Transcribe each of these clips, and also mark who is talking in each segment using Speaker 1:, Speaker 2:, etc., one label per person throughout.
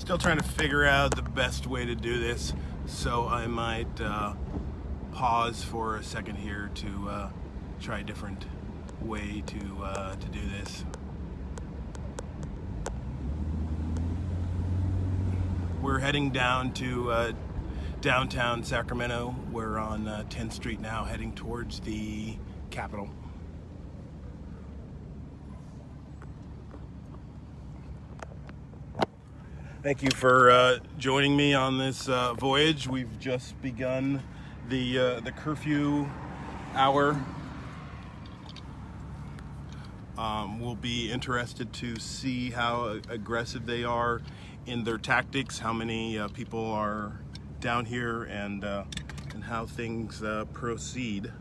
Speaker 1: Still trying to figure out the best way to do this, so I might pause for a second here to try a different way to do this. We're heading down to downtown Sacramento. We're on 10th Street now, heading towards the Capitol. Thank you for joining me on this voyage. We've just begun the curfew hour. We'll be interested to see how aggressive they are in their tactics, how many people are down here, and how things proceed.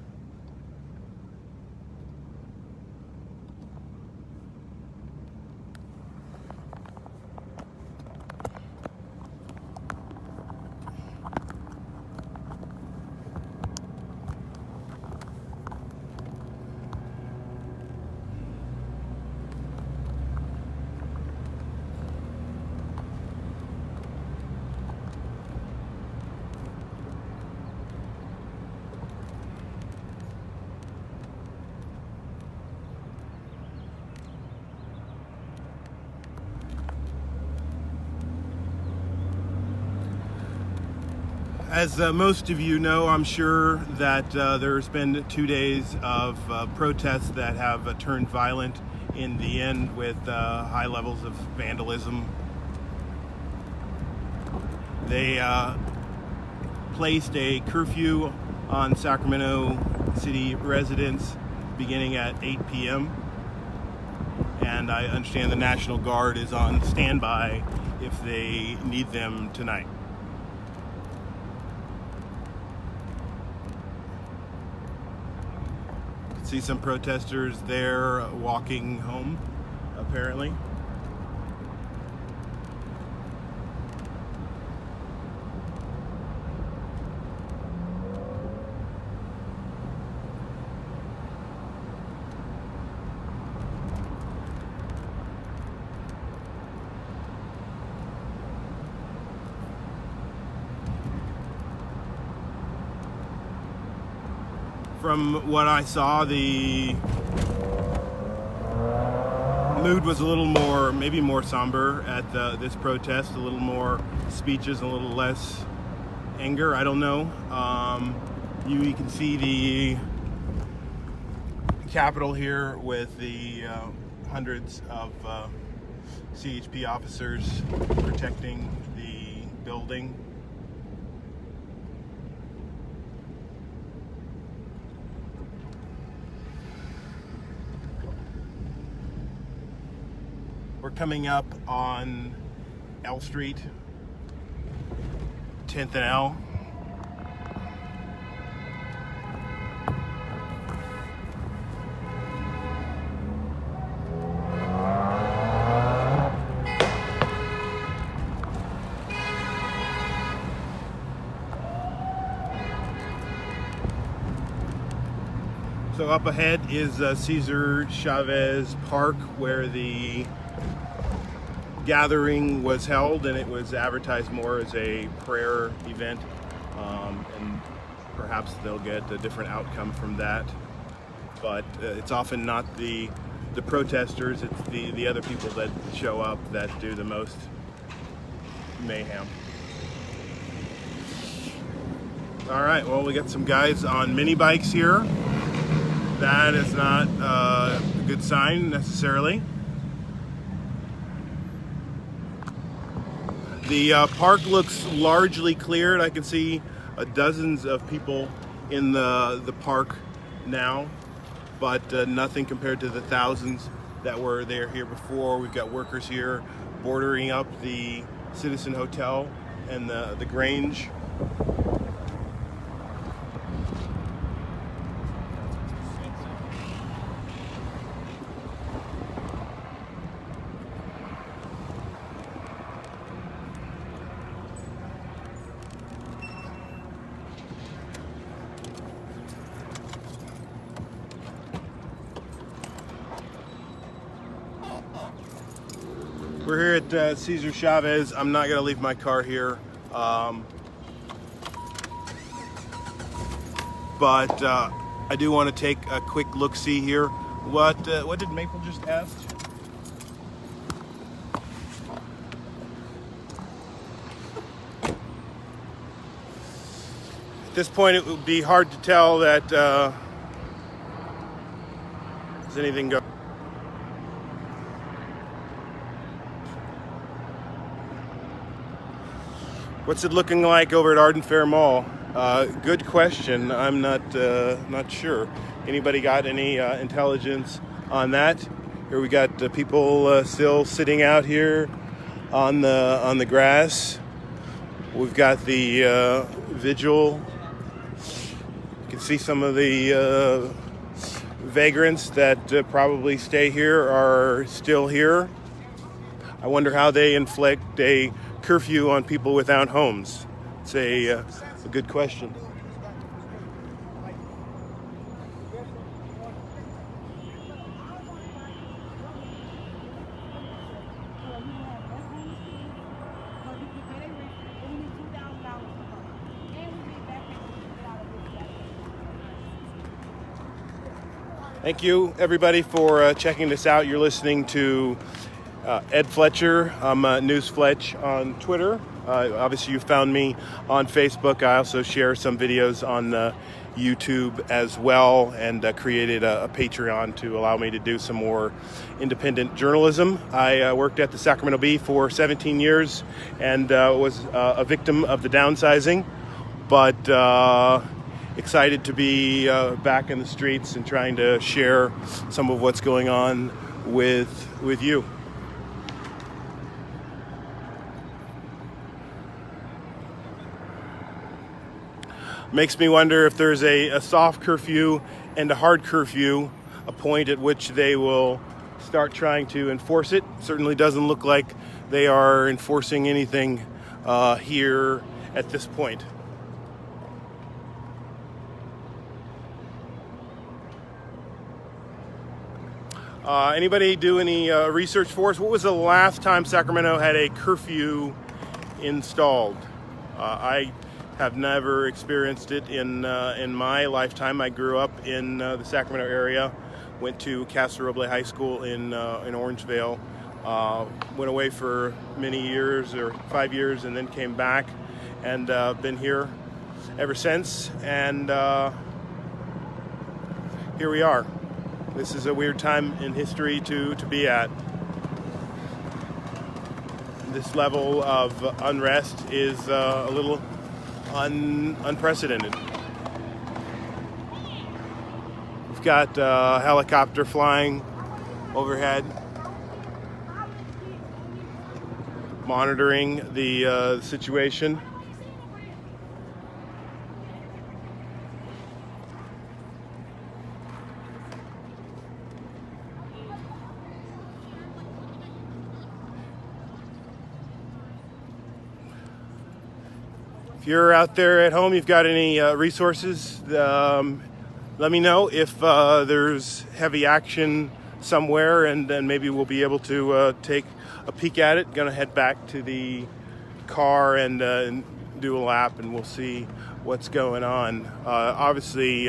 Speaker 1: As most of you know, I'm sure that there's been 2 days of protests that have turned violent in the end with high levels of vandalism. They placed a curfew on Sacramento city residents beginning at 8 p.m. And I understand the National Guard is on standby if they need them tonight. See some protesters there walking home, apparently. From what I saw, the mood was a little more, maybe more somber at this protest, a little more speeches, a little less anger, I don't know. You can see the Capitol here with the hundreds of CHP officers protecting the building. We're coming up on L Street, 10th and L. So up ahead is Cesar Chavez Park, where the gathering was held, and it was advertised more as a prayer event, and perhaps they'll get a different outcome from that. But it's often not the protesters, it's the other people that show up that do the most mayhem. All right, well, we got some guys on mini bikes here. That is not a good sign necessarily. The park looks largely cleared. I can see dozens of people in the park now, but nothing compared to the thousands that were there here before. We've got workers here bordering up the Citizen Hotel and the Grange. We're here at Cesar Chavez. I'm not gonna leave my car here, but I do want to take a quick look-see here. What did Maple just ask? At this point, it would be hard to tell that does anything go. What's it looking like over at Arden Fair Mall? Good question. I'm not sure. Anybody got any intelligence on that? Here we got people still sitting out here on the grass. We've got the vigil. You can see some of the vagrants that probably stay here are still here. I wonder how they inflict a curfew on people without homes. It's a good question. Thank you, everybody, for checking this out. You're listening to Ed Fletcher. I'm News Fletch on Twitter. Obviously, you found me on Facebook. I also share some videos on YouTube as well, and created a Patreon to allow me to do some more independent journalism. I worked at the Sacramento Bee for 17 years and was a victim of the downsizing, but excited to be back in the streets and trying to share some of what's going on with you. Makes me wonder if there's a soft curfew and a hard curfew, a point at which they will start trying to enforce it. Certainly doesn't look like they are enforcing anything here at this point. Anybody do any research for us? What was the last time Sacramento had a curfew installed? I have never experienced it in my lifetime. I grew up in the Sacramento area, went to Casa Roble High School in Orangevale, went away for many years, or 5 years, and then came back, and been here ever since, and here we are. This is a weird time in history to be at. This level of unrest is a little unprecedented. We've got a helicopter flying overhead, monitoring the situation. If you're out there at home, you've got any resources, let me know if there's heavy action somewhere, and then maybe we'll be able to take a peek at it. Gonna head back to the car and do a lap, and we'll see what's going on. Obviously,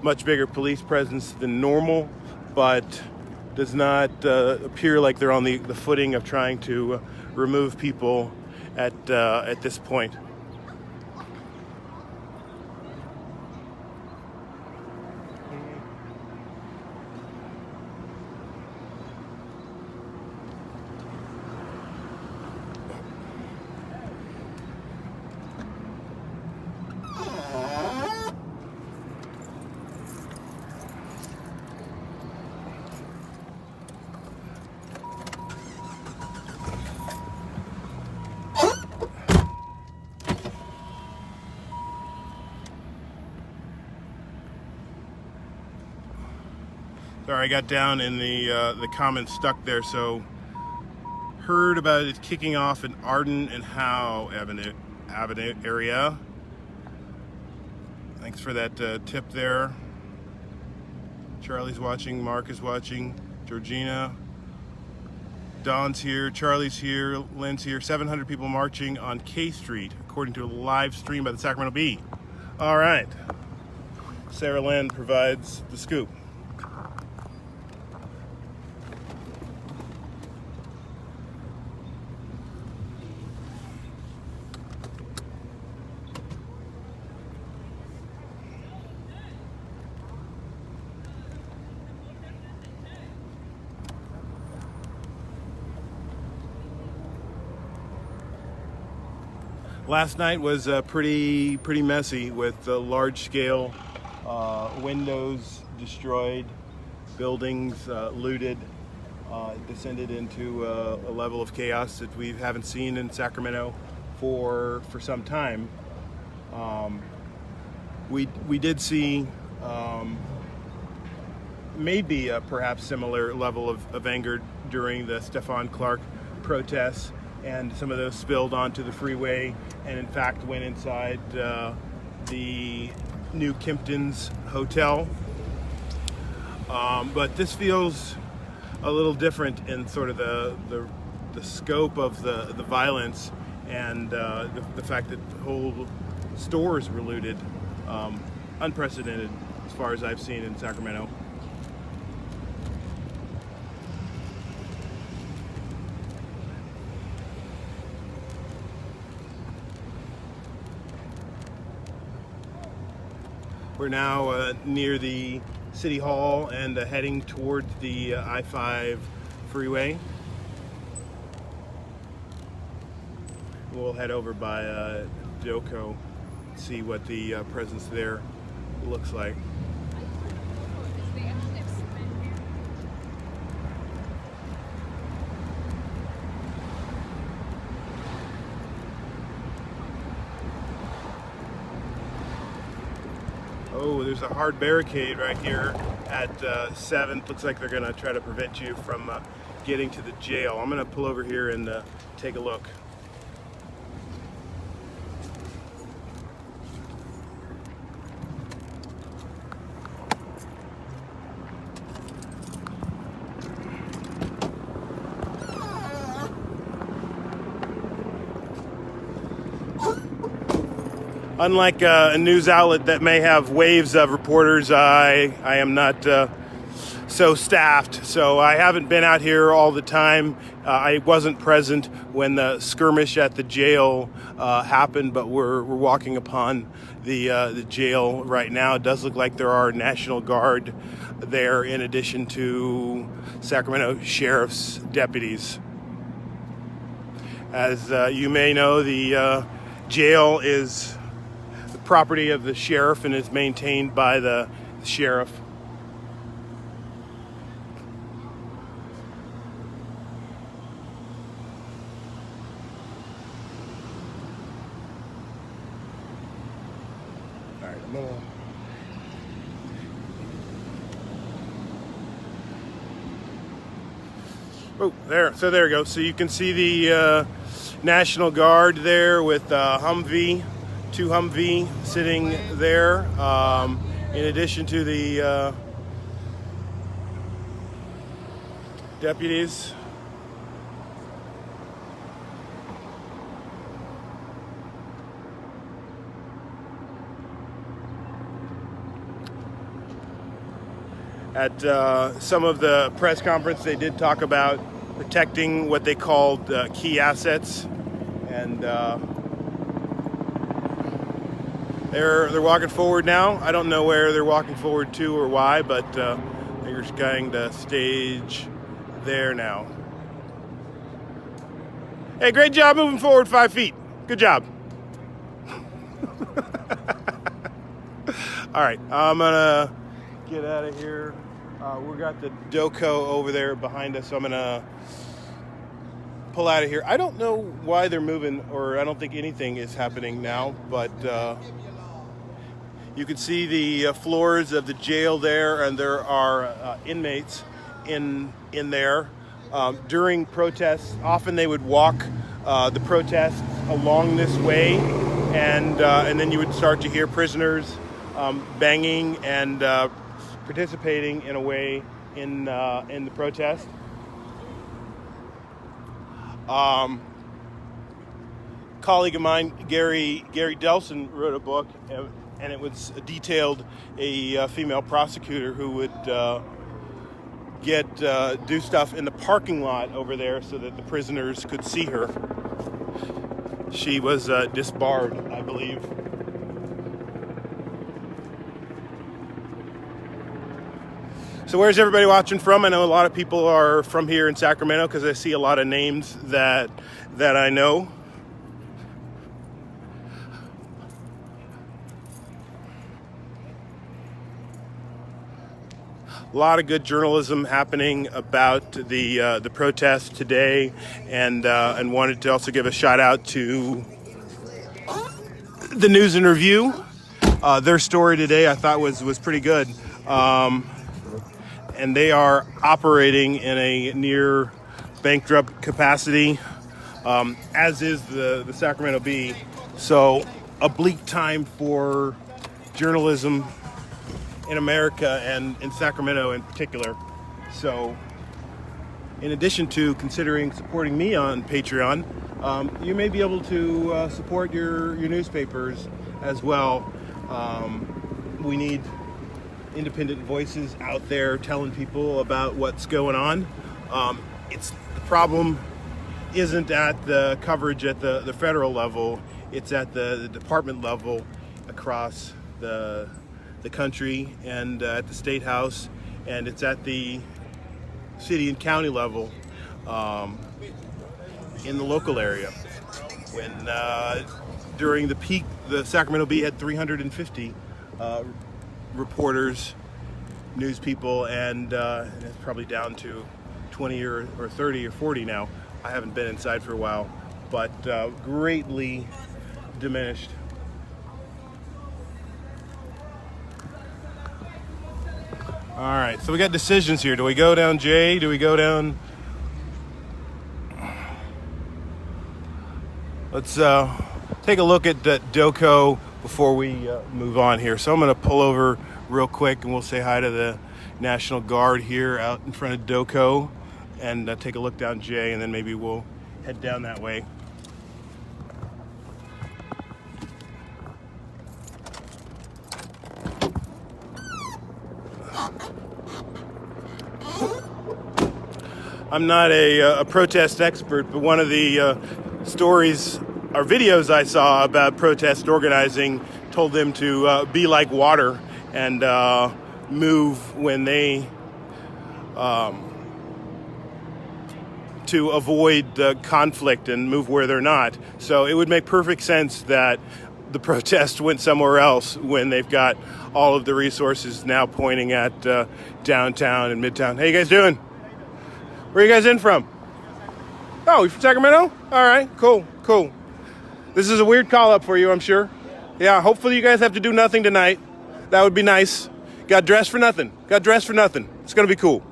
Speaker 1: much bigger police presence than normal, but does not appear like they're on the footing of trying to remove people at this point. Sorry, I got down in the comments stuck there. So, heard about it kicking off in Arden and Howe Avenue area. Thanks for that tip there. Charlie's watching, Mark is watching, Georgina, Don's here, Charlie's here, Lynn's here. 700 people marching on K Street, according to a live stream by the Sacramento Bee. All right. Sarah Lynn provides the scoop. Last night was pretty messy with large-scale windows destroyed, buildings looted. It descended into a level of chaos that we haven't seen in Sacramento for some time. We did see maybe a perhaps similar level of anger during the Stephon Clark protests, and some of those spilled onto the freeway and in fact went inside the New Kimpton's hotel. But this feels a little different in sort of the scope of the violence and the fact that whole stores were looted. Unprecedented as far as I've seen in Sacramento. We're now near the City Hall and heading towards the I-5 freeway. We'll head over by Doco, see what the presence there looks like. Oh, there's a hard barricade right here at 7th. Looks like they're going to try to prevent you from getting to the jail. I'm going to pull over here and take a look. Unlike a news outlet that may have waves of reporters, I am not so staffed, so I haven't been out here all the time. I wasn't present when the skirmish at the jail happened, but we're walking upon the jail right now. It does look like there are National Guard there in addition to Sacramento Sheriff's deputies. As you may know, the jail is property of the sheriff and is maintained by the sheriff. All right, I'm gonna... Oh, there. So there we go. So you can see the National Guard there with Humvee. 2 Humvee sitting there, in addition to the deputies. At some of the press conference, they did talk about protecting what they called key assets, and They're walking forward now. I don't know where they're walking forward to or why, but they're going to stage there now. Hey, great job moving forward 5 feet. Good job. All right, I'm gonna get out of here. We got the Doco over there behind us, so I'm gonna pull out of here. I don't know why they're moving, or I don't think anything is happening now, but you can see the floors of the jail there, and there are inmates in there. During protests, often they would walk the protests along this way, and then you would start to hear prisoners banging and participating in a way in the protest. Um, colleague of mine, Gary Delson, wrote a book, and it was detailed a female prosecutor who would do stuff in the parking lot over there so that the prisoners could see her. She was disbarred, I believe. So where's everybody watching from? I know a lot of people are from here in Sacramento because I see a lot of names that I know. A lot of good journalism happening about the protest today, and wanted to also give a shout out to the News and Review. Their story today I thought was pretty good. And they are operating in a near bankrupt capacity, as is the Sacramento Bee. So a bleak time for journalism in America and in Sacramento in particular. So in addition to considering supporting me on Patreon, you may be able to support your newspapers as well. We need independent voices out there telling people about what's going on. The problem isn't at the coverage at the federal level, it's at the department level across the country, and at the state house, and it's at the city and county level, in the local area. When during the peak, the Sacramento Bee had 350 reporters, news people, and it's probably down to 20 or 30 or 40 now. I haven't been inside for a while, but greatly diminished. All right, so we got decisions here. Do we go down J? Do we go down? Let's take a look at Doco before we move on here. So I'm going to pull over real quick, and we'll say hi to the National Guard here out in front of Doco, and take a look down J, and then maybe we'll head down that way. I'm not a protest expert, but one of the stories or videos I saw about protest organizing told them to be like water and move when they to avoid the conflict and move where they're not. So it would make perfect sense that the protest went somewhere else when they've got all of the resources now pointing at downtown and midtown. How you guys doing? Where are you guys in from? Oh, you from Sacramento? All right, cool. This is a weird call up for you, I'm sure. Yeah, hopefully you guys have to do nothing tonight. That would be nice. Got dressed for nothing. It's gonna be cool.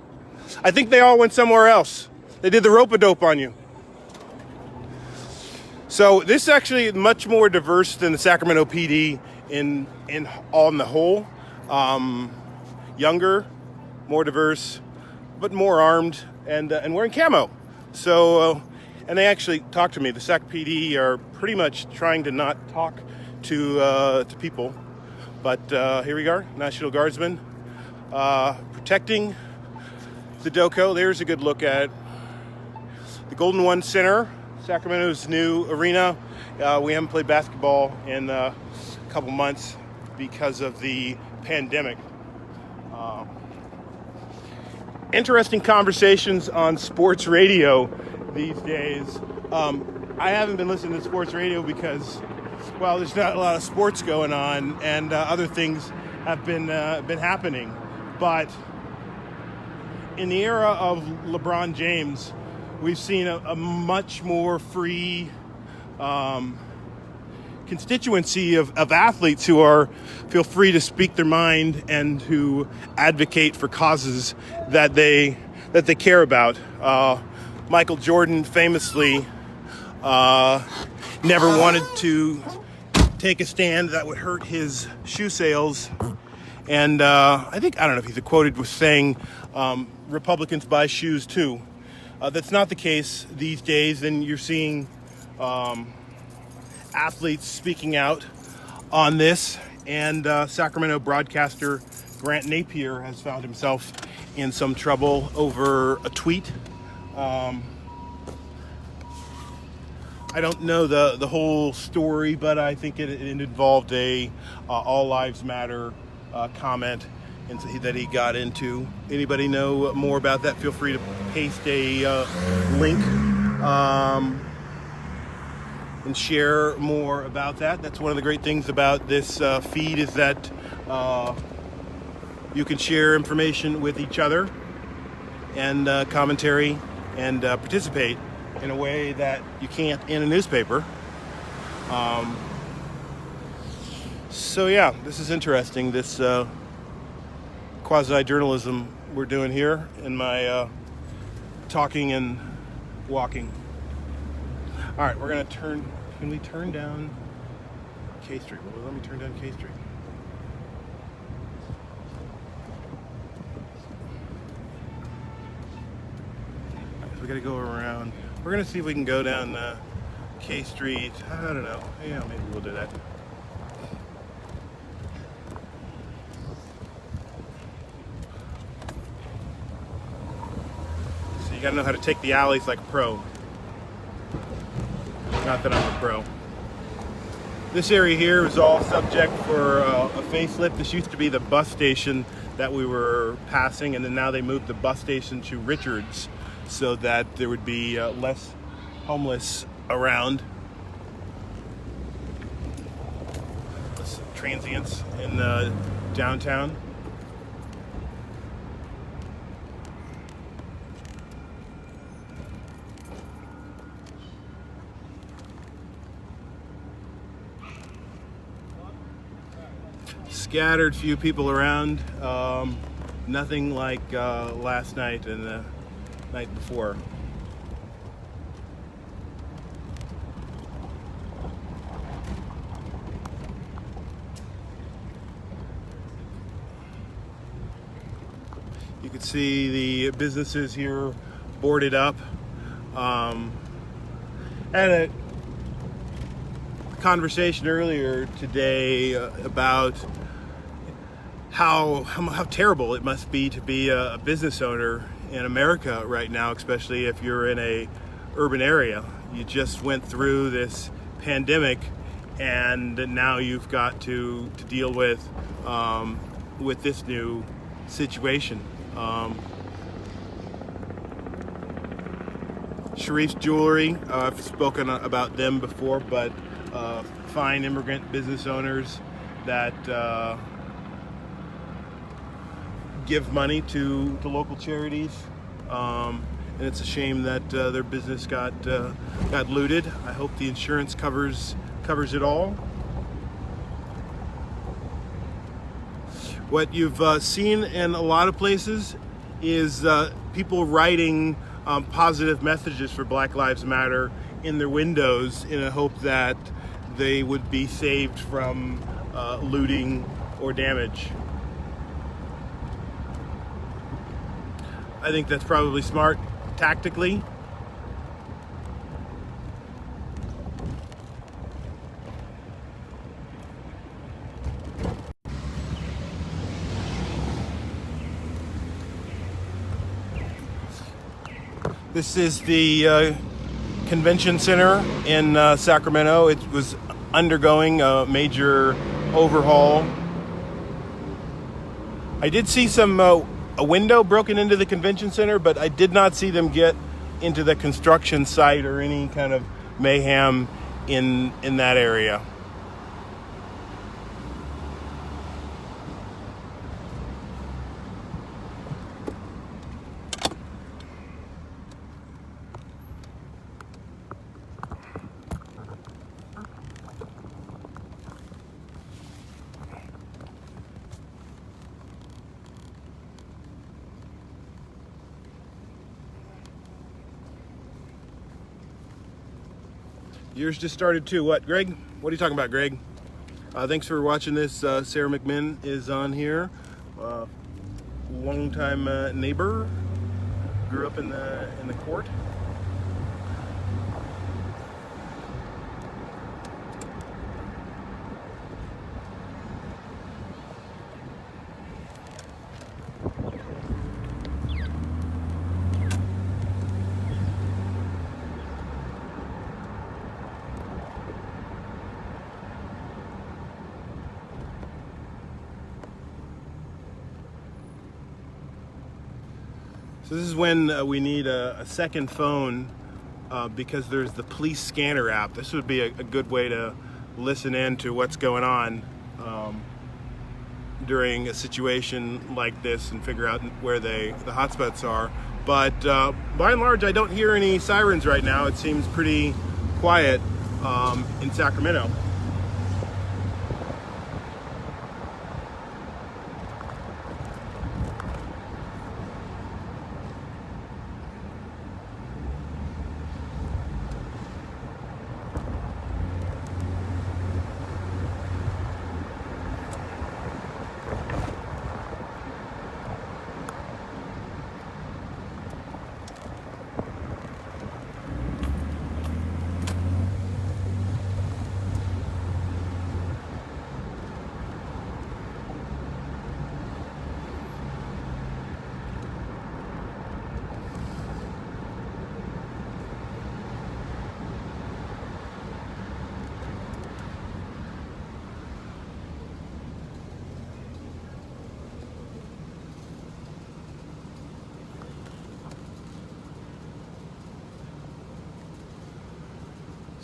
Speaker 1: I think they all went somewhere else. They did the rope-a-dope on you. So this is actually much more diverse than the Sacramento PD on the whole. Younger, more diverse, but more armed, and wearing camo. So, and they actually talked to me. The Sac PD are pretty much trying to not talk to people, but here we are, National Guardsmen protecting the Doco. There's a good look at the Golden One Center, Sacramento's new arena. We haven't played basketball in a couple months because of the pandemic. Interesting conversations on sports radio these days. I haven't been listening to sports radio because, well, there's not a lot of sports going on, and other things have been happening. But in the era of LeBron James, we've seen a much more free constituency of athletes who feel free to speak their mind and who advocate for causes that they care about. Michael Jordan famously never wanted to take a stand that would hurt his shoe sales, and I don't know if he's quoted with saying Republicans buy shoes too. That's not the case these days, and you're seeing athletes speaking out on this. And Sacramento broadcaster Grant Napier has found himself in some trouble over a tweet. I don't know the whole story, but I think it involved a All Lives Matter comment that he got into. Anybody know more about that? Feel free to paste a link and share more about that. That's one of the great things about this feed, is that you can share information with each other and commentary and participate in a way that you can't in a newspaper. So yeah, this is interesting, this quasi-journalism we're doing here in my talking and walking. All right, we're gonna turn, can we turn down K Street? Well, let me turn down K Street. All right, so we gotta go around. We're gonna see if we can go down K Street. I don't know. Yeah, maybe we'll do that. So you gotta know how to take the alleys like a pro. Not that I'm a pro. This area here is all subject for a facelift. This used to be the bus station that we were passing, and then now they moved the bus station to Richards so that there would be less homeless around. Less transients in downtown. Scattered few people around. Nothing like last night and the night before. You can see the businesses here boarded up. Had a conversation earlier today about how terrible it must be to be a business owner in America right now, especially if you're in a urban area. You just went through this pandemic, and now you've got to deal with this new situation. Sharif's Jewelry, I've spoken about them before, but fine immigrant business owners that give money to local charities, and it's a shame that their business got looted. I hope the insurance covers it all. What you've seen in a lot of places is people writing positive messages for Black Lives Matter in their windows in a hope that they would be saved from looting or damage. I think that's probably smart tactically. This is the convention center in Sacramento. It was undergoing a major overhaul. I did see some a window broken into the convention center, but I did not see them get into the construction site or any kind of mayhem in that area. Yours just started too. What, Greg? What are you talking about, Greg? Thanks for watching this. Sarah McMinn is on here. Longtime neighbor. grew up in the court. So this is when we need a second phone because there's the police scanner app. This would be a good way to listen in to what's going on during a situation like this and figure out where the hotspots are. But by and large, I don't hear any sirens right now. It seems pretty quiet in Sacramento.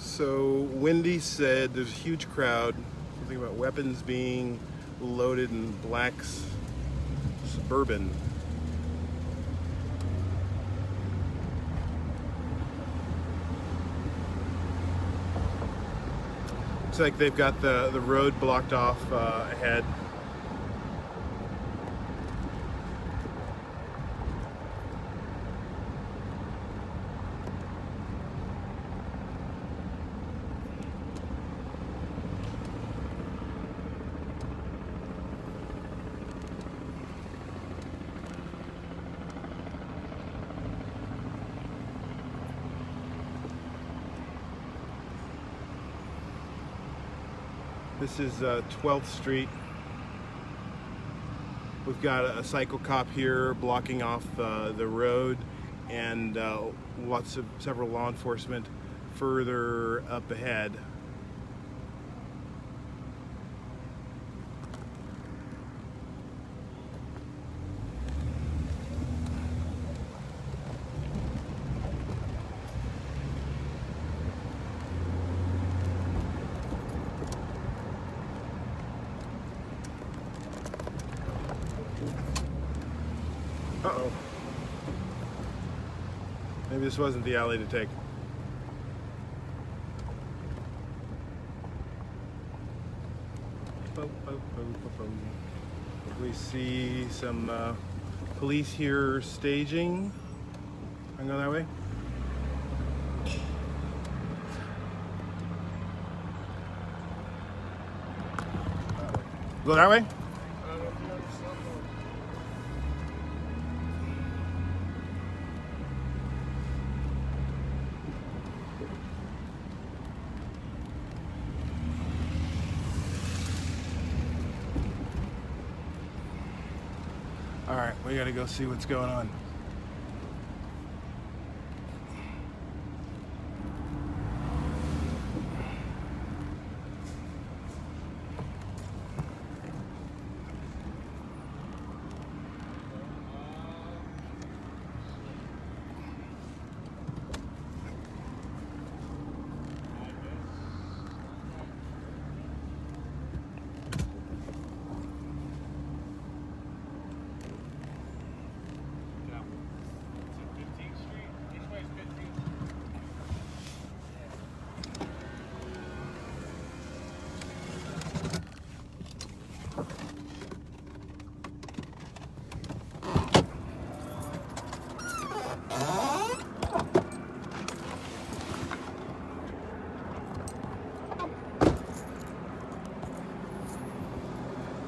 Speaker 1: So Wendy said there's a huge crowd, something about weapons being loaded in Black's Suburban. Looks like they've got the road blocked off ahead. This is 12th Street. We've got a cycle cop here blocking off the road, and several law enforcement further up ahead. Uh-oh. Maybe this wasn't the alley to take. We see some police here staging. Can I go that way? Go that way? All right, we gotta go see what's going on.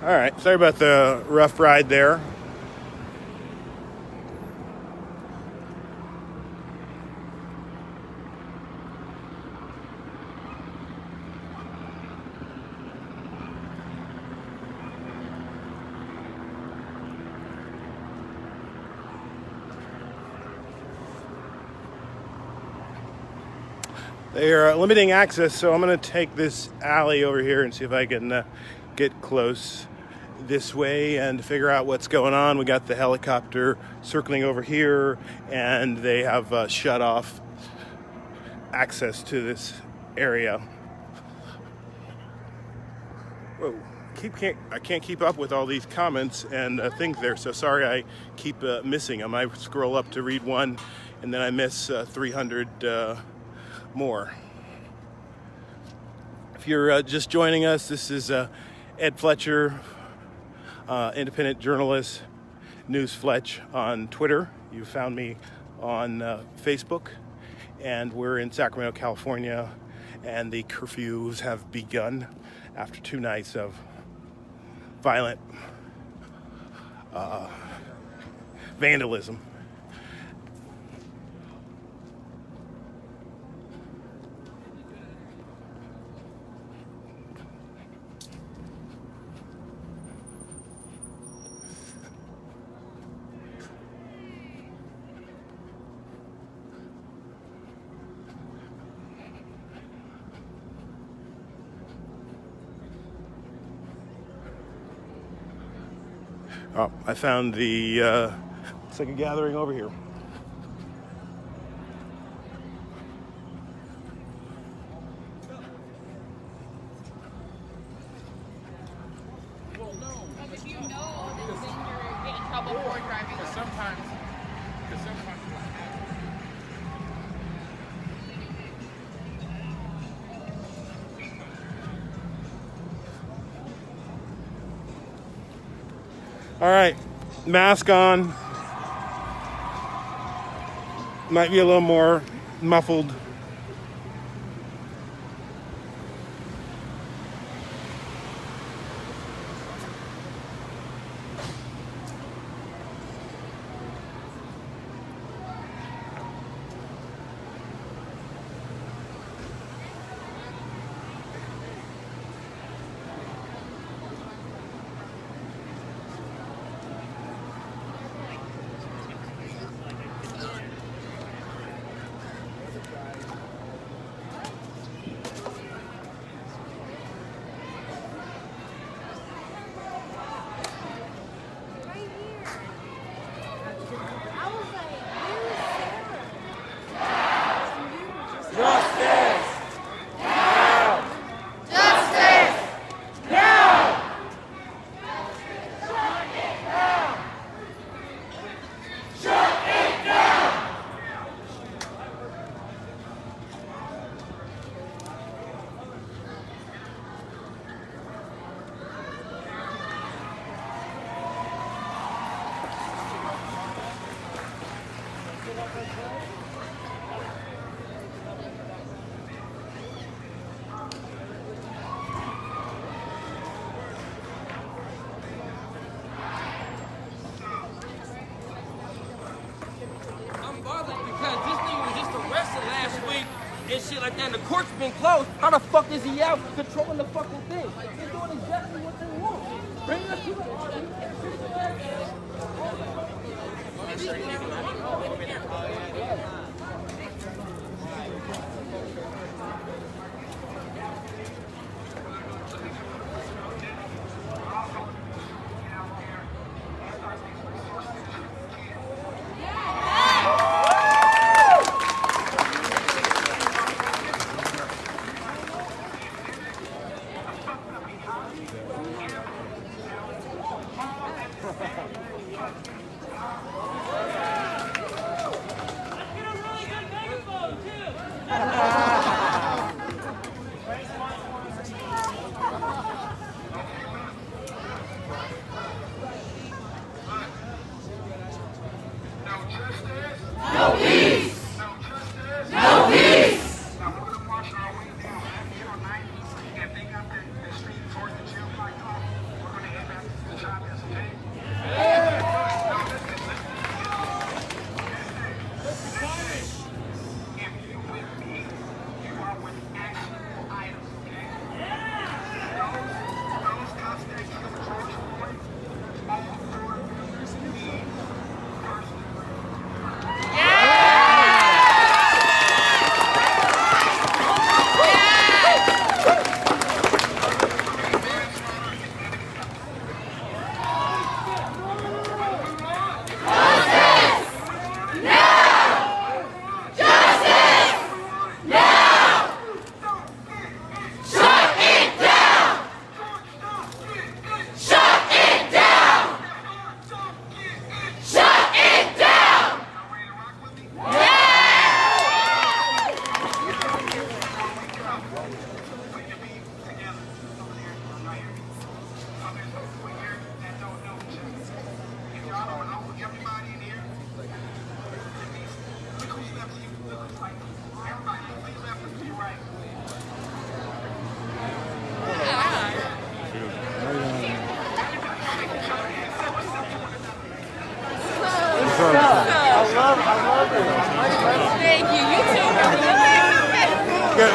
Speaker 1: All right, sorry about the rough ride there. They're limiting access, so I'm going to take this alley over here and see if I can get close this way and figure out what's going on. We got the helicopter circling over here, and they have shut off access to this area. Whoa. I can't keep up with all these comments and things there, so sorry I keep missing them. I scroll up to read one, and then I miss 300 more. If you're just joining us, this is Ed Fletcher, independent journalist, News Fletch on Twitter. You found me on Facebook, and we're in Sacramento, California, and the curfews have begun after 2 nights of violent vandalism. Oh, I found the, looks like a gathering over here.
Speaker 2: If you know, then you're getting in trouble for driving. Because sometimes
Speaker 1: All right, mask on. Might be a little more muffled.
Speaker 3: And shit like that, and the court's been closed. How the fuck is he out controlling the fucking thing? They're doing exactly what they want. Bring us to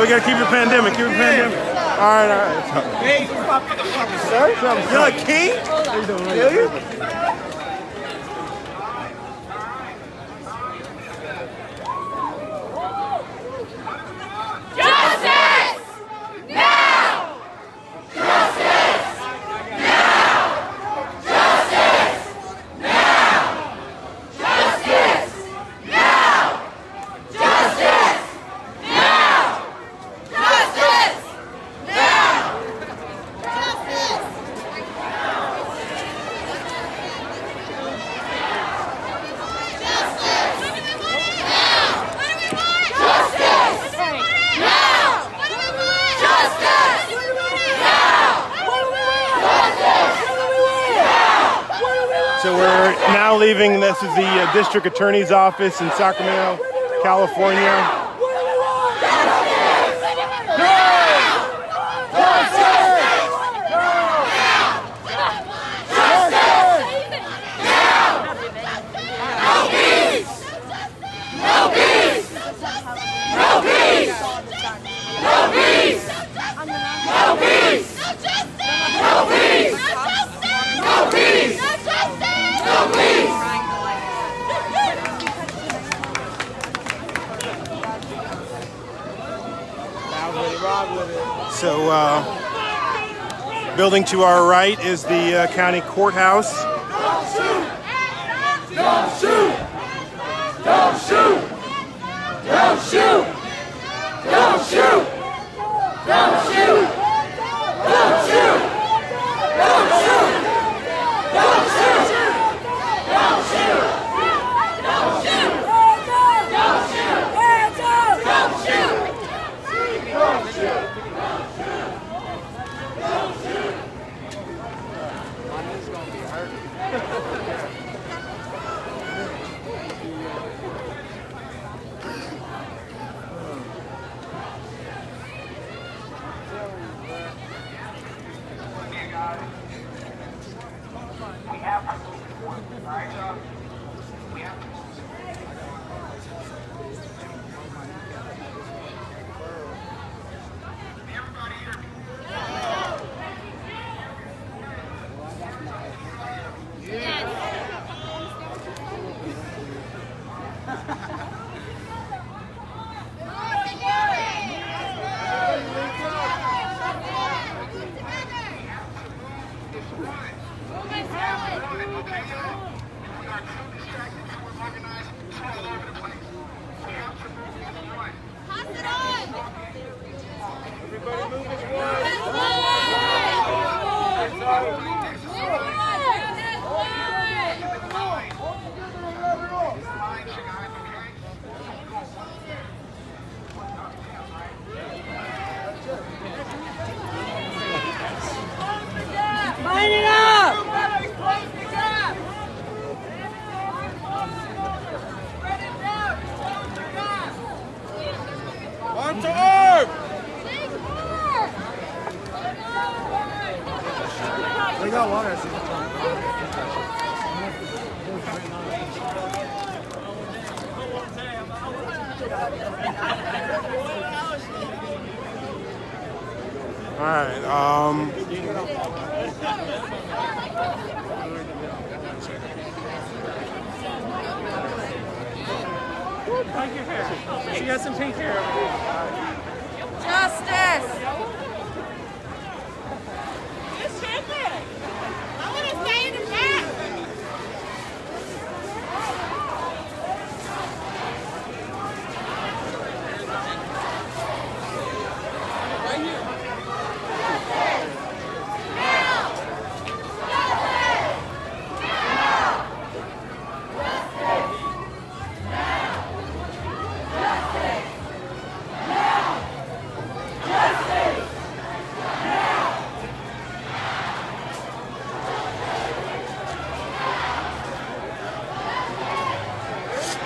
Speaker 1: gotta keep it pandemic. Keep it pandemic. All right.
Speaker 4: Hey,
Speaker 1: Sir, you're like king? How you doing? Really? So we're now leaving. This is the district attorney's office in Sacramento, California. So, building to our right is the county courthouse.
Speaker 5: Don't shoot! Don't shoot! Don't shoot! Don't shoot! Don't shoot! Don't shoot! Don't shoot! Don't shoot! Don't shoot! Don't shoot! Don't shoot! Don't shoot! Don't shoot! Don't shoot!
Speaker 4: They got water.
Speaker 1: All right.
Speaker 4: She has some pink hair.
Speaker 2: Justice!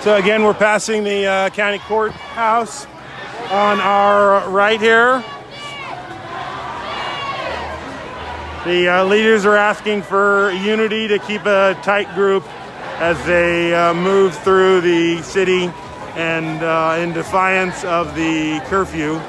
Speaker 1: So again, we're passing the county courthouse on our right here. The leaders are asking for unity to keep a tight group as they move through the city and in defiance of the curfew.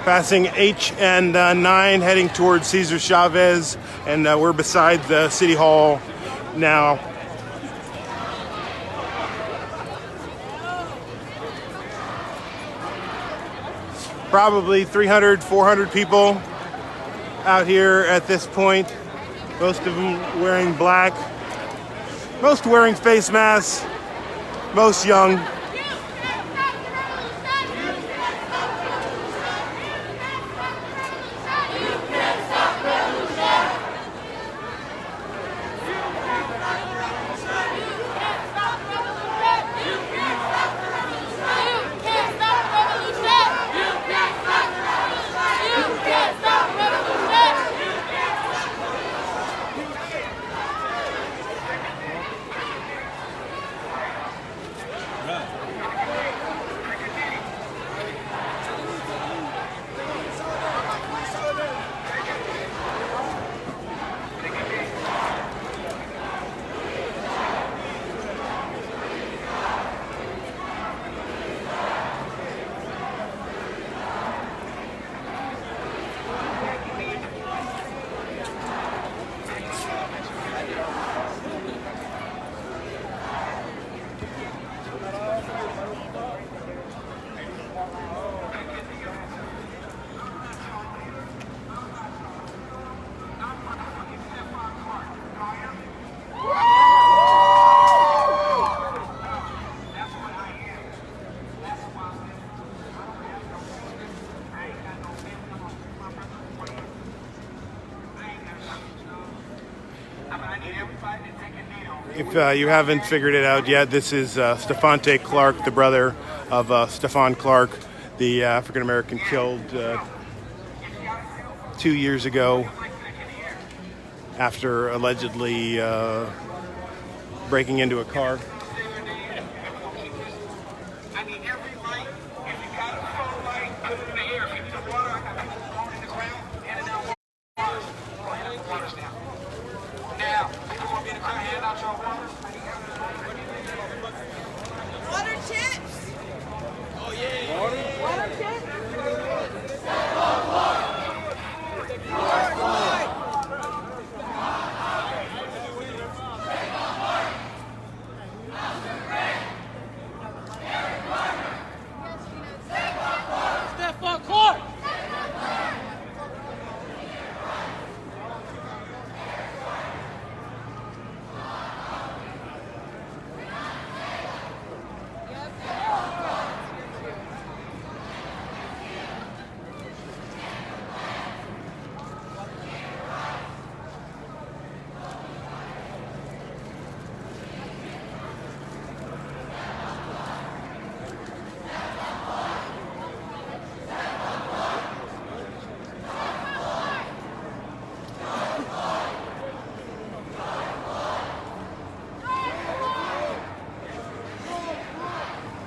Speaker 1: Passing H and 9 heading towards Cesar Chavez, and we're beside the City Hall now. Probably 300, 400 people out here at this point. Most of them wearing black, most wearing face masks, most young. If you haven't figured it out yet, this is Stephon Clark, the brother of Stephon Clark, the African-American killed 2 years ago after allegedly breaking into a car.
Speaker 2: Water chips?
Speaker 3: Oh yeah. Water chips? Stephon Clark.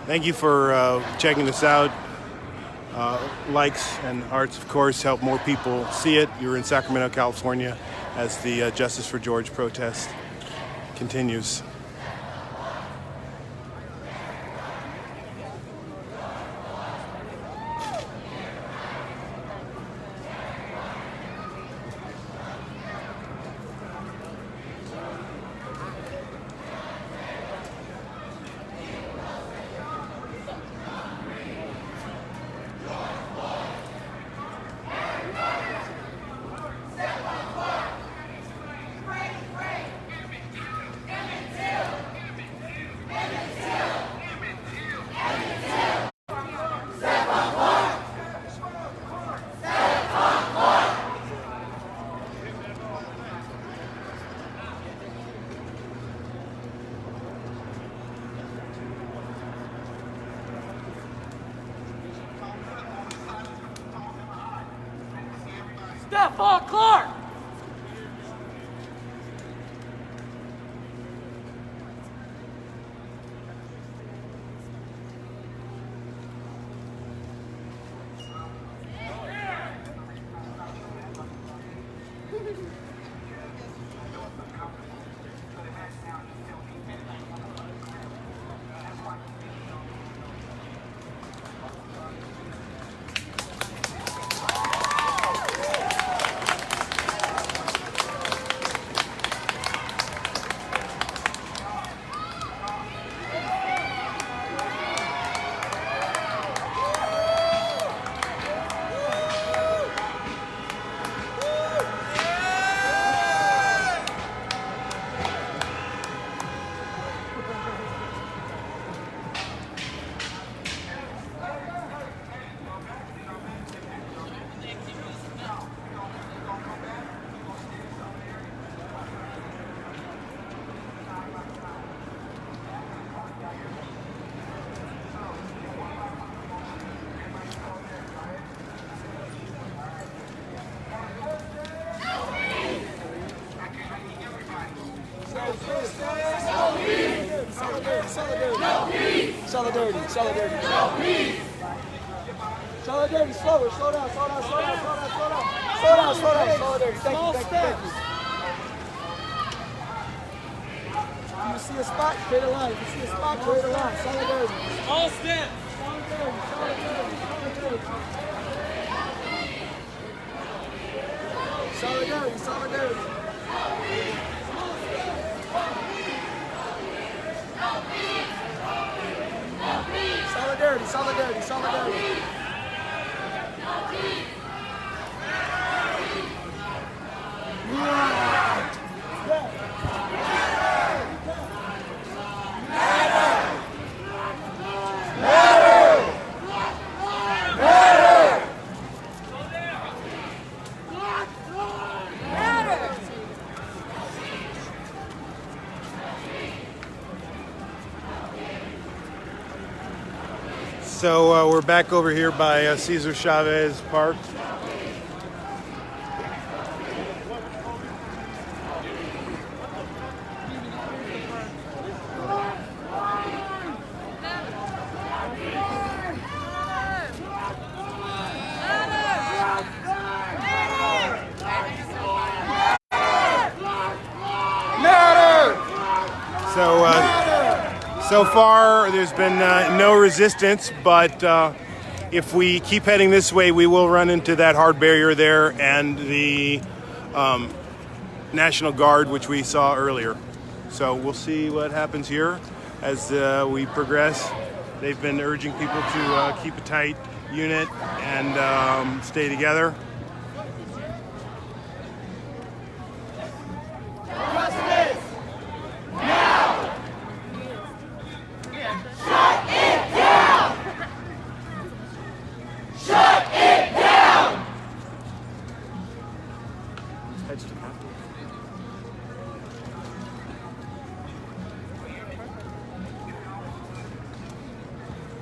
Speaker 1: Thank you for checking this out. Likes and hearts, of course, help more people see it. You're in Sacramento, California, as the Justice for George protest continues.
Speaker 3: Stephon Clark.
Speaker 5: Solidarity. Solidarity, slower, slow down. Solidarity, thank you. You see a spot, create a line. Solidarity.
Speaker 3: All steps.
Speaker 5: Solidarity.
Speaker 1: So we're back over here by Cesar Chavez Park. So far, there's been no resistance, but if we keep heading this way, we will run into that hard barrier there and the National Guard, which we saw earlier. So we'll see what happens here as we progress. They've been urging people to keep a tight unit and stay together.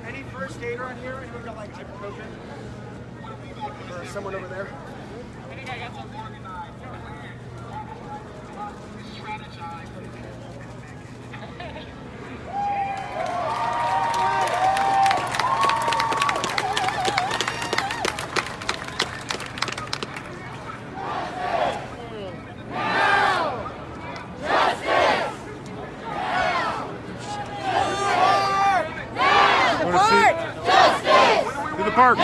Speaker 5: Any first aid around here? Anyone got like ibuprofen? Or someone over there?
Speaker 2: I think I got some organized.
Speaker 1: To the park.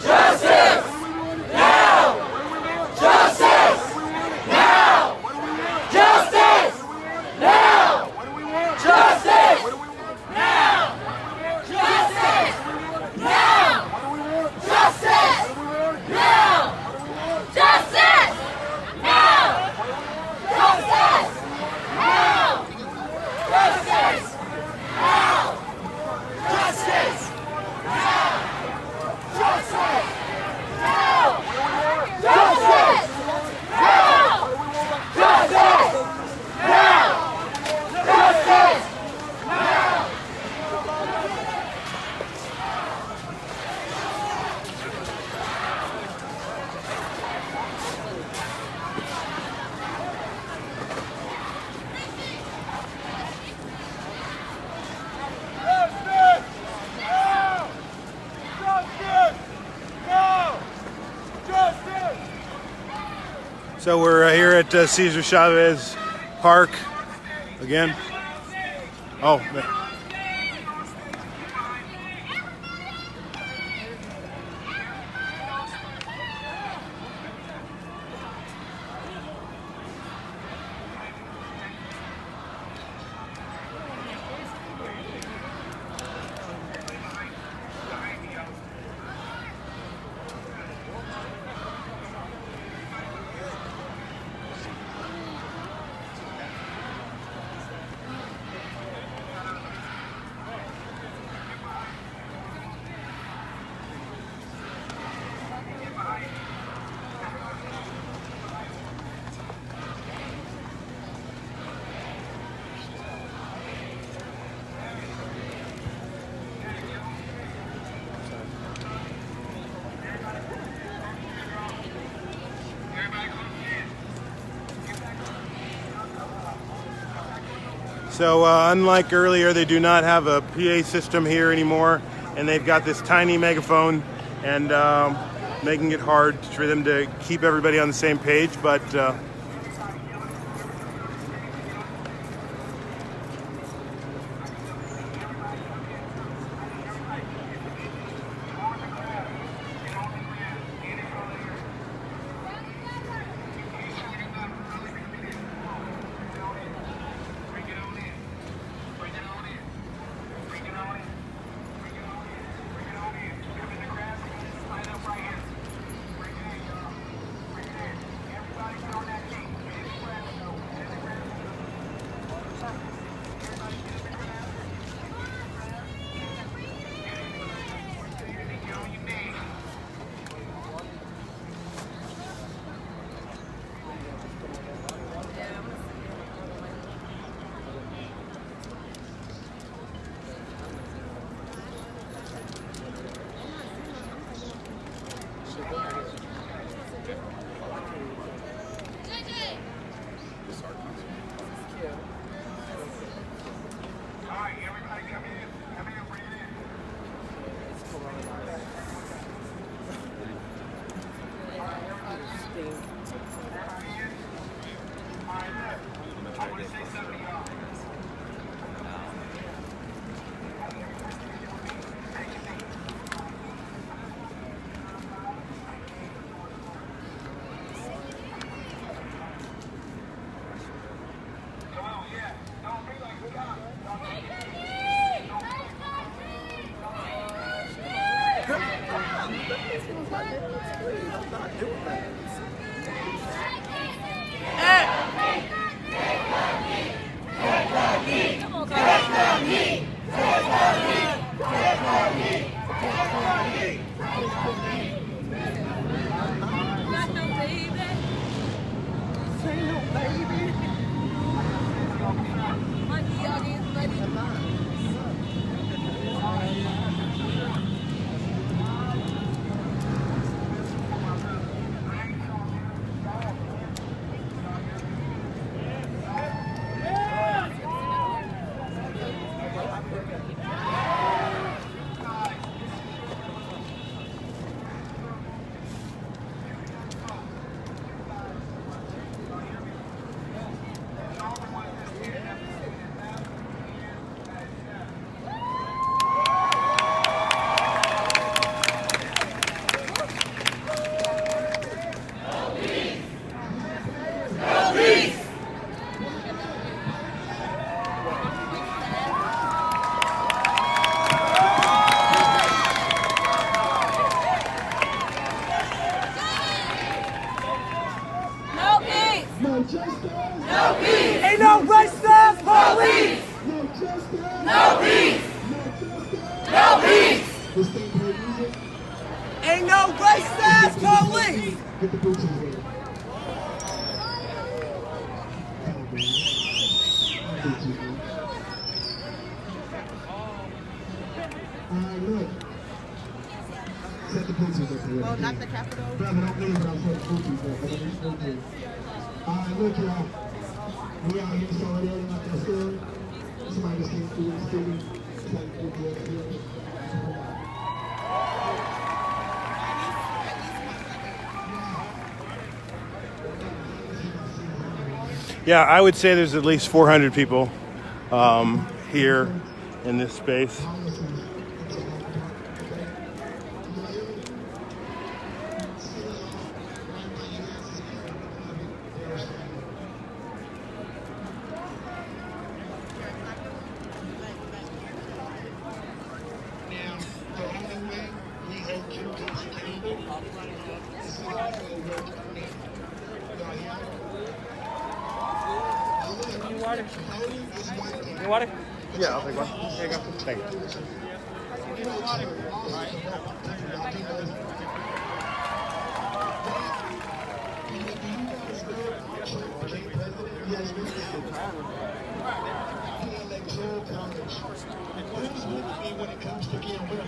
Speaker 5: Justice! Now! Justice! Now! Justice! Now! Justice! Now! Justice! Now! Justice! Now! Justice! Now! Justice! Now! Justice! Now! Justice!
Speaker 1: So we're here at Cesar Chavez Park again. Oh. So unlike earlier, they do not have a PA system here anymore, and they've got this tiny megaphone, and making it hard for them to keep everybody on the same page. But
Speaker 4: Ain't no racist police! No justice! No peace! No peace! Ain't no racist police! Get the boots in here. Look. Set the boots up here. Oh, not the Capitol? Brother, don't leave without setting the boots up. Alright, look, y'all. We out here solidarity like I said. Somebody just came through the city. It's like a good deal.
Speaker 1: yeah, I would say there's at least 400 people here in this space.
Speaker 3: You water?
Speaker 1: Yeah, I'll take one. Here you go. Thank you.
Speaker 4: When it comes to getting rid of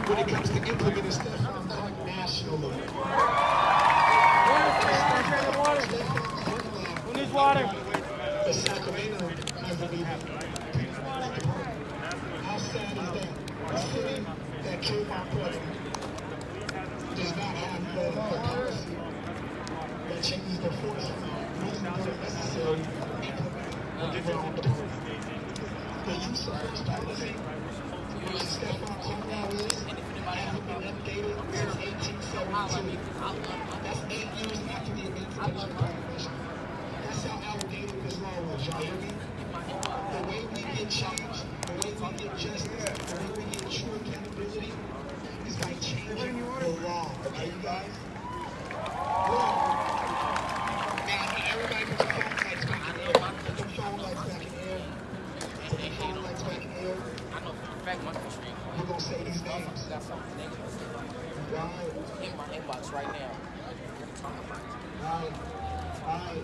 Speaker 4: when it comes to implementing Stephon Clark nationally. city that killed my brother does not have the policy that changes the force reasonable and necessary implement the use of force policy, which Stephon Clark now is, hasn't been updated since 1872. That's 8 years after the Emancipation Proclamation. That's how outdated this law was, y'all hear me? The way we get change, the way we get justice, the way we get true accountability is by changing the law. Are you guys? Look. Now, everybody put your phone lights back in the air. Put your phone lights back in the air. Put your phone lights back in the air.
Speaker 3: I know for a fact my country.
Speaker 4: We're going to say these names.
Speaker 3: Got something negative
Speaker 4: Right.
Speaker 3: in my inbox right now.
Speaker 4: Right. Right.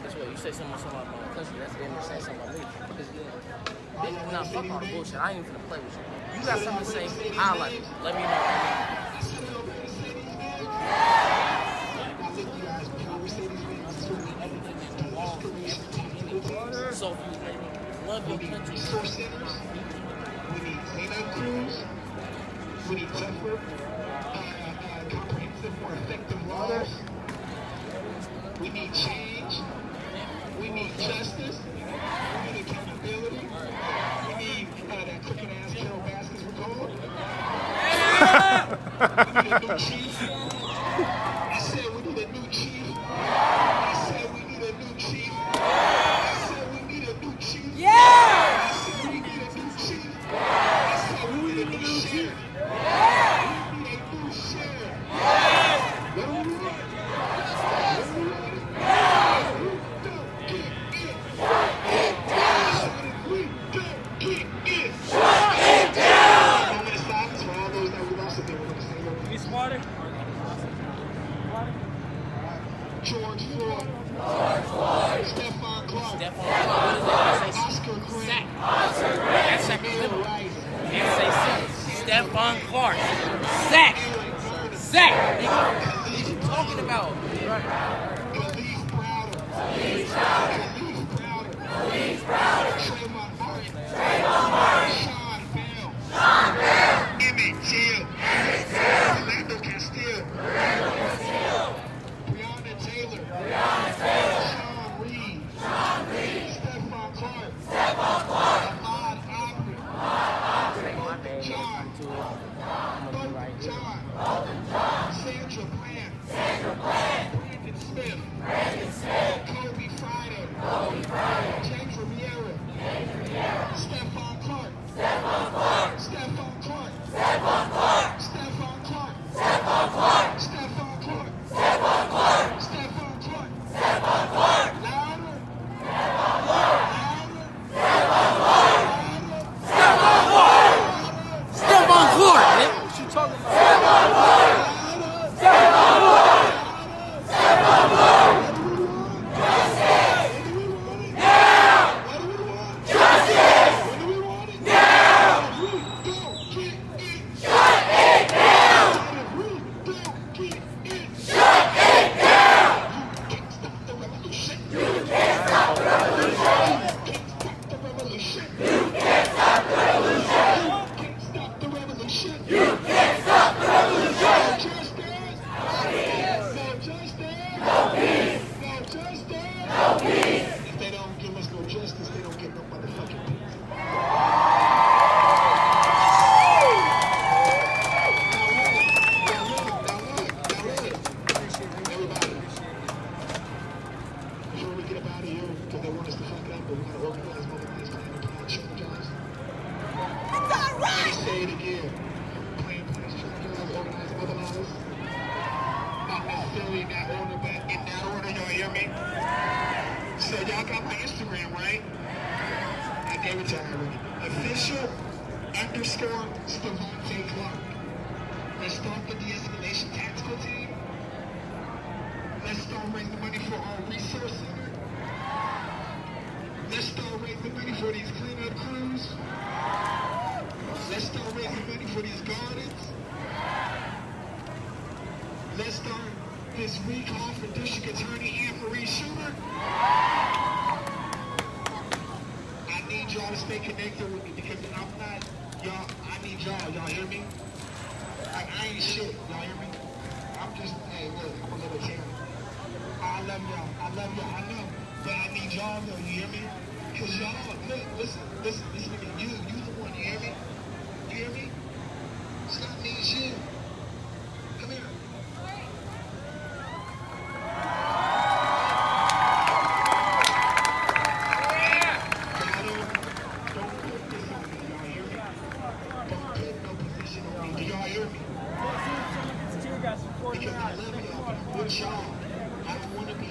Speaker 3: Guess what? You say something about my country, that's damn near saying something about me. Because nah, fuck all the bullshit. I ain't even finna play with you. You got something to say, highlight it. Let me know right now. So if you love your country,
Speaker 4: we need cleanup crews. We need tougher, comprehensive, more effective laws. We need change. We need justice. We need accountability. We need that crooked ass Carol Baskins recall. We need a new chief. I said we need a new chief. I said we need a new chief. I said we need a new chief.
Speaker 2: Yeah!
Speaker 4: I said we need a new chief. I said we need a new sheriff. We need a new sheriff. What do we want? George Floyd. Stephon Clark. Oscar Grant.
Speaker 3: That's Sacramento. And say Stephon Clark. Zach. What you talking about?
Speaker 4: Khalif Browder. Trayvon Martin. Sean Bell. Emmett Till. Orlando Castile. Breonna Taylor. Sean Reed. Stephon Clark. Ahmaud Arbery. John. Sandra Bland. Brandon Smith. Kobe Friday. James Riviera. Stephon Clark. Stephon Clark. Stephon Clark. Stephon Clark. Stephon Clark. Stephon Clark. Stephon Clark. Stephon Clark. Louder.
Speaker 3: Stephon Clark, man. What you talking about?
Speaker 4: If they don't give us no justice, they don't get no motherfucking peace. Everybody, before we get up out of here, because they want us to fuck it up, but we gotta organize, mobilize, plan, strategize. Let me say it again. Plan, strategize, organize, mobilize. Not necessarily in that order, but in that order, y'all hear me? So y'all got my Instagram, right? I gave it to her already. Official_Stephon Clark. Let's start the de-escalation tactical team. Let's start raising money for our resource center. Let's start raising money for these cleanup crews. Let's start raising money for these gardens. Let's start this recall for District Attorney Anne Marie Schumer. stay connected with me because I'm not, y'all, I need y'all. Y'all hear me? Like, I ain't shit. Y'all hear me? I'm just, hey, look, I'm a little kid. I love y'all. I love y'all. I know. But I need y'all, though. You hear me? Because y'all, look, listen to me. You the one. You hear me? You hear me? It's not me, it's you. Come here. Because I love y'all, but I'm with y'all. I don't want to be,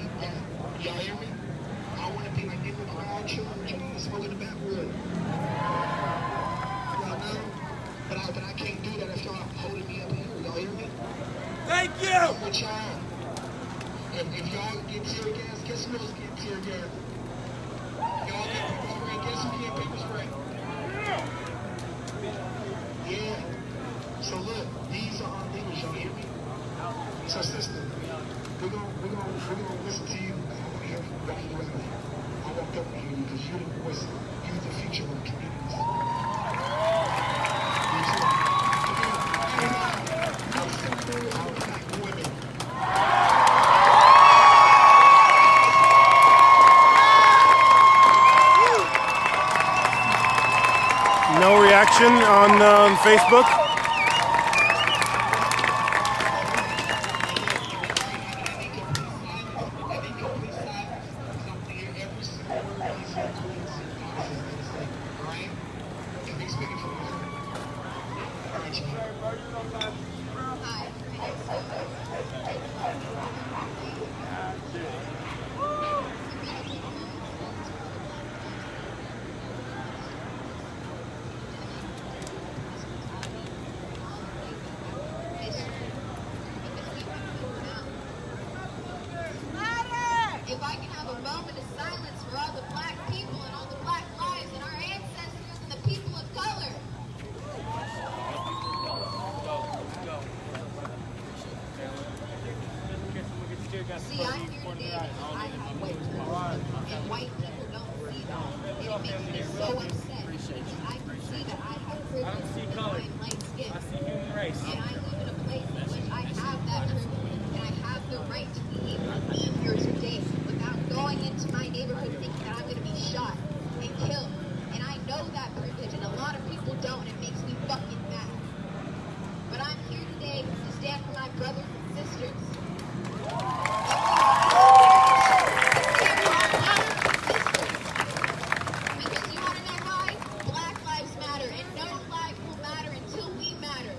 Speaker 4: y'all hear me? I want to be like in the crowd, chilling, smoking the backwood. Y'all know? But I can't do that if y'all holding me up here. Y'all hear me?
Speaker 5: Thank you!
Speaker 4: I'm with y'all. If y'all get tear gas, guess who else get tear gas? Y'all get pepper spray, guess who get pepper spray? Yeah. So look, these are our leaders, y'all hear me? So sister, we're gonna listen to you. I want to hear from you out of here. I walked up to hear you because you're the voice, you're the future of the communities. You too. No symbol of black women.
Speaker 1: No reaction on Facebook.
Speaker 6: If I can have a moment of silence for all the black people and all the black lives and our ancestors and the people of color. See, I'm here today because I have white people, and white people don't see that. And it makes me so upset because I can see that I have privilege because I'm light skinned. And I live in a place in which I have that privilege and I have the right to be able to be here today without going into my neighborhood thinking that I'm going to be shot and killed. And I know that privilege and a lot of people don't. It makes me fucking mad. But I'm here today to stand for my brothers and sisters. Because you want to know why? Black lives matter, and no life will matter until we matter.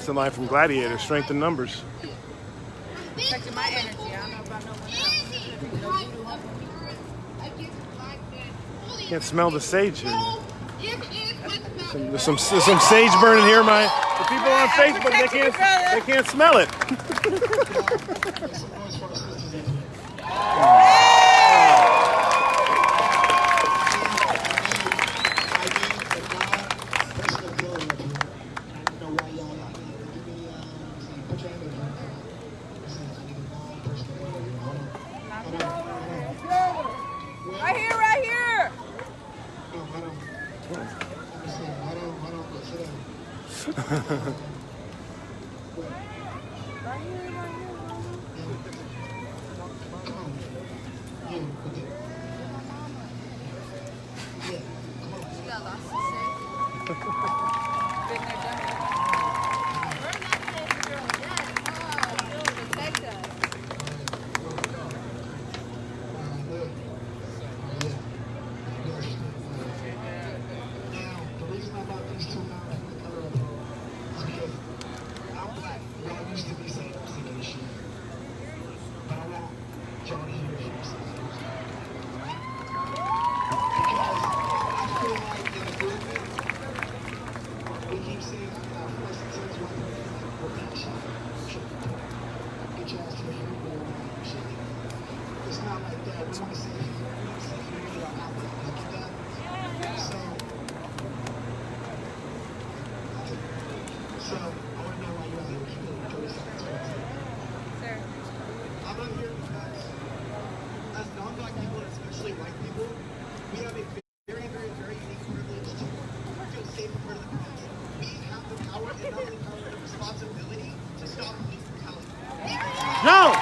Speaker 1: It's the line from Gladiator, strength in numbers.
Speaker 2: Affecting my energy. I don't know about no one else.
Speaker 1: Can't smell the sage here. There's some sage burning here. The people on Facebook, they can't smell it.
Speaker 2: Right here.
Speaker 1: No!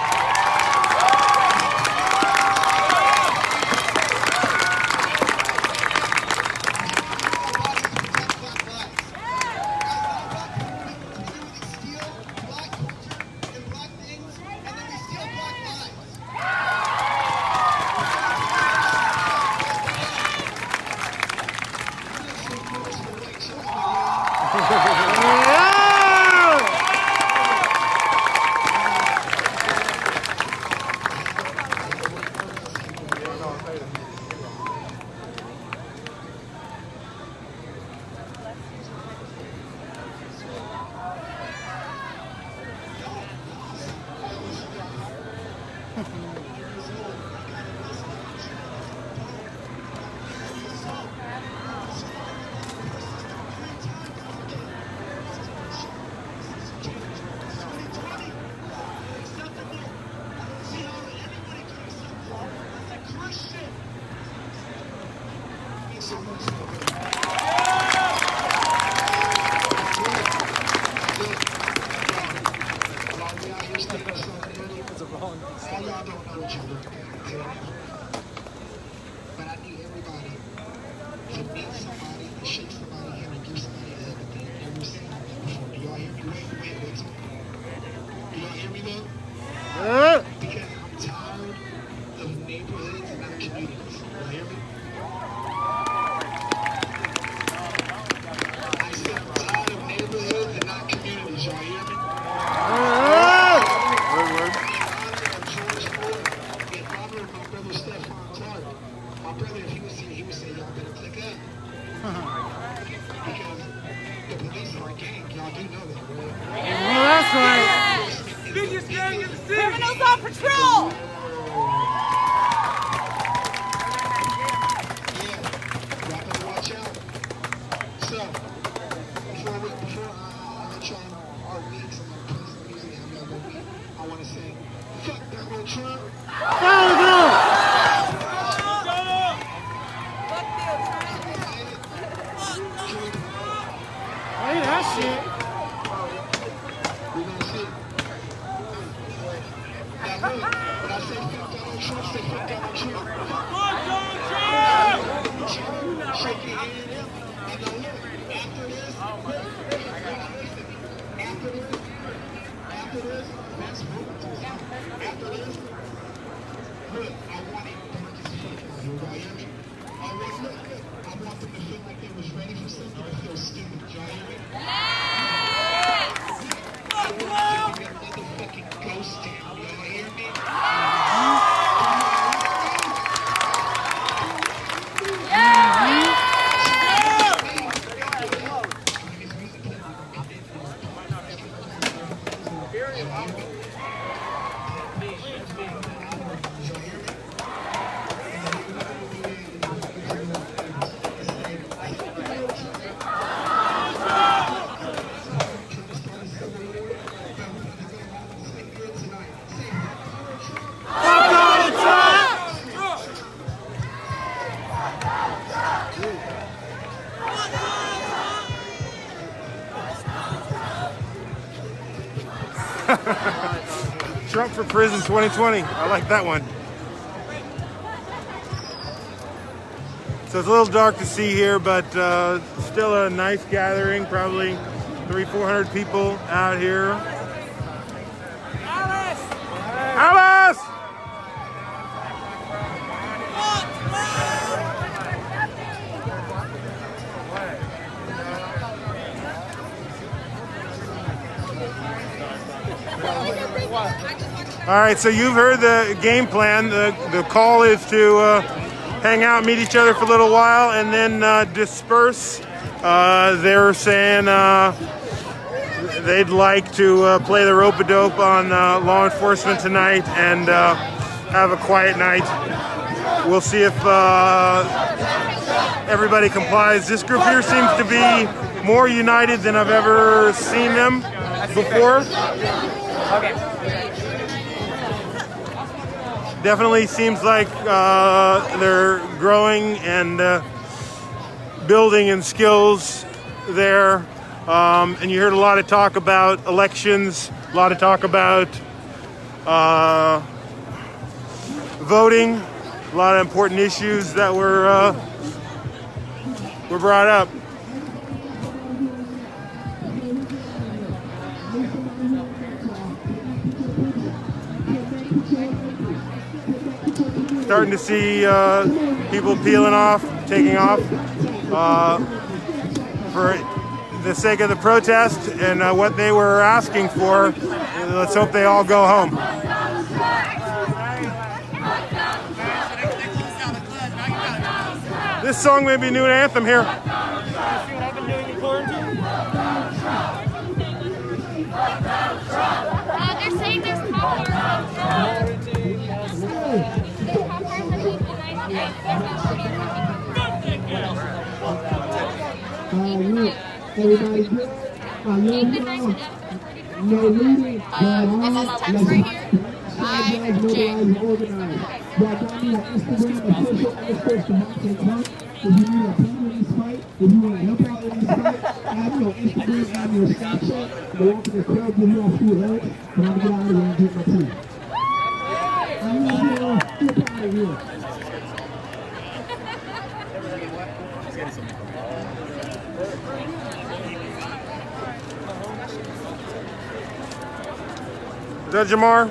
Speaker 4: But I need everybody to meet somebody, to shake somebody hand, and give somebody a hug that they've never seen before. Do y'all hear me? Wait. Do y'all hear me though? Because I'm tired of neighborhoods and other communities. Y'all hear me? I said I'm tired of neighborhoods and not communities. Y'all hear me? George Floyd, in honor of my brother Stephon Clark. My brother, if he was here, he would say, y'all better click up. Because the police are a gang. Y'all do know that, right?
Speaker 1: Well, that's right.
Speaker 2: Biggest gang in the city. Criminals on patrol.
Speaker 4: Yeah, y'all better watch out. So, before I let y'all our weeks and my play some music, have y'all go week, I want to say, fuck Donald Trump.
Speaker 1: Hey, that shit.
Speaker 4: We gonna see. Now look, when I say fuck Donald Trump, say fuck Donald Trump. Shake your hand. And now look, after this, that's movement. After this, look, I want it dark as fuck out here, y'all hear me? I want them to feel like they was ready for something to feel stupid, y'all hear me?
Speaker 1: Trump for prison 2020. I like that one. So it's a little dark to see here, but still a nice gathering. Probably 300-400 people out here. Alice! All right, so you've heard the game plan. The call is to hang out, meet each other for a little while, and then disperse. They're saying they'd like to play the rope-a-dope on law enforcement tonight and have a quiet night. We'll see if everybody complies. This group here seems to be more united than I've ever seen them before. Definitely seems like they're growing and building in skills there. And you heard a lot of talk about elections, a lot of talk about voting, a lot of important issues that were brought up. Starting to see people peeling off, taking off for the sake of the protest and what they were asking for. Let's hope they all go home. This song may be a new anthem here.
Speaker 2: They're saying there's power.
Speaker 4: Everybody good? No looting.
Speaker 2: Is this text right here?
Speaker 4: Mobilize, organize. Y'all got me on Instagram, official _Stephon Clark. If you need a team in this fight, if you want to help out in this fight, add me on Instagram, add me on Snapchat. Go off to the club, give me on few heads, and I'm going to get out of here and get my team. I'm going to get out of here.
Speaker 1: Is that Jamar?